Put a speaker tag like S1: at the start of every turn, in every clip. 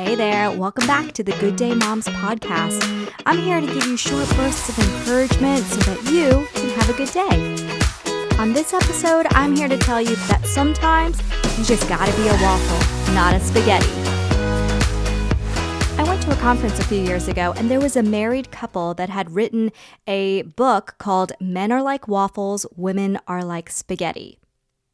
S1: Hey there, welcome back to the Good Day Moms podcast. I'm here to give you short bursts of encouragement so that you can have a good day. On this episode, I'm here to tell you that sometimes you just gotta be a waffle, not a spaghetti. I went to a conference a few years ago and there was a married couple that had written a book called Men Are Like Waffles, Women Are Like Spaghetti.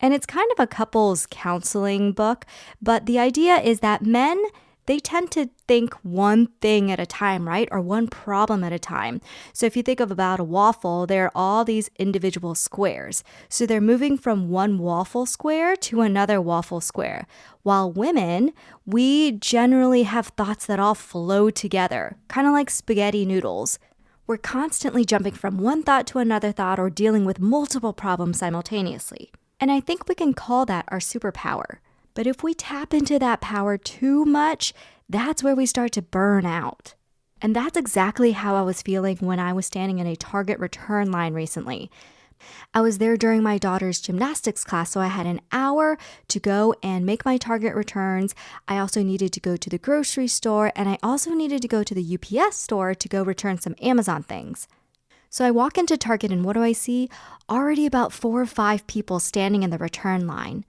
S1: And it's kind of a couples counseling book, but the idea is that men, they tend to think one thing at a time, right? Or one problem at a time. So if you think of about a waffle, there are all these individual squares. So they're moving from one waffle square to another waffle square. While women, we generally have thoughts that all flow together, kind of like spaghetti noodles. We're constantly jumping from one thought to another thought or dealing with multiple problems simultaneously. And I think we can call that our superpower. But if we tap into that power too much, that's where we start to burn out. And that's exactly how I was feeling when I was standing in a Target return line recently. I was there during my daughter's gymnastics class, so I had an hour to go and make my Target returns. I also needed to go to the grocery store, and I also needed to go to the UPS store to go return some Amazon things. So I walk into Target and what do I see? Already about 4 or 5 people standing in the return line.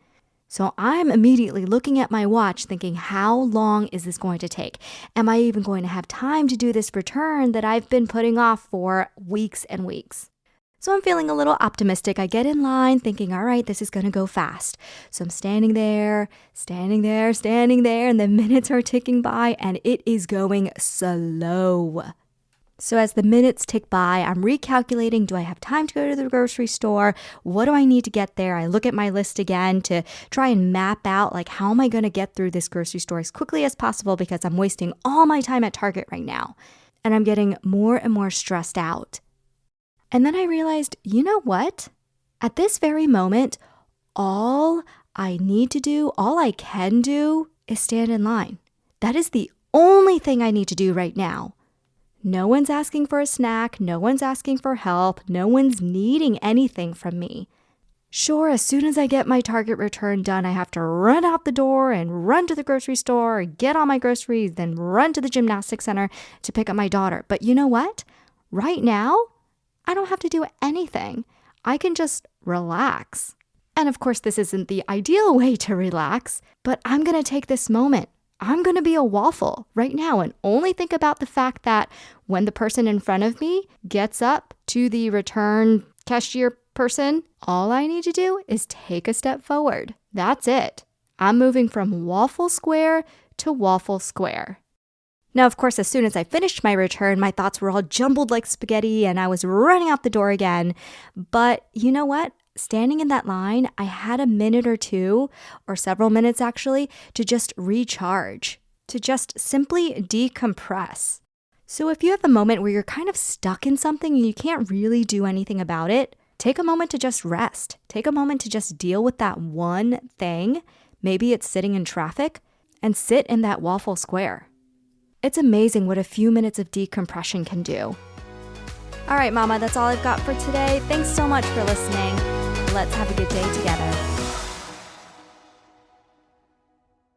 S1: So I'm immediately looking at my watch thinking, how long is this going to take? Am I even going to have time to do this return that I've been putting off for weeks and weeks? So I'm feeling a little optimistic. I get in line thinking, all right, this is going to go fast. So I'm standing there, and the minutes are ticking by and it is going slow. So as the minutes tick by, I'm recalculating, do I have time to go to the grocery store? What do I need to get there? I look at my list again to try and map out, like, how am I going to get through this grocery store as quickly as possible because I'm wasting all my time at Target right now. And I'm getting more and more stressed out. And then I realized, you know what? At this very moment, all I need to do, all I can do is stand in line. That is the only thing I need to do right now. No one's asking for a snack, no one's asking for help, no one's needing anything from me. Sure, as soon as I get my Target return done, I have to run out the door and run to the grocery store, get all my groceries, then run to the gymnastics center to pick up my daughter. But you know what? Right now, I don't have to do anything. I can just relax. And of course, this isn't the ideal way to relax, but I'm going to take this moment. I'm going to be a waffle right now and only think about the fact that when the person in front of me gets up to the return cashier person, all I need to do is take a step forward. That's it. I'm moving from waffle square to waffle square. Now, of course, as soon as I finished my return, my thoughts were all jumbled like spaghetti and I was running out the door again. But you know what? Standing in that line, I had a minute or two, or several minutes actually, to just recharge, to just simply decompress. So if you have a moment where you're kind of stuck in something and you can't really do anything about it, take a moment to just rest. Take a moment to just deal with that one thing. Maybe it's sitting in traffic, and sit in that waffle square. It's amazing what a few minutes of decompression can do. All right, Mama, that's all I've got for today. Thanks so much for listening. Let's have a good day together.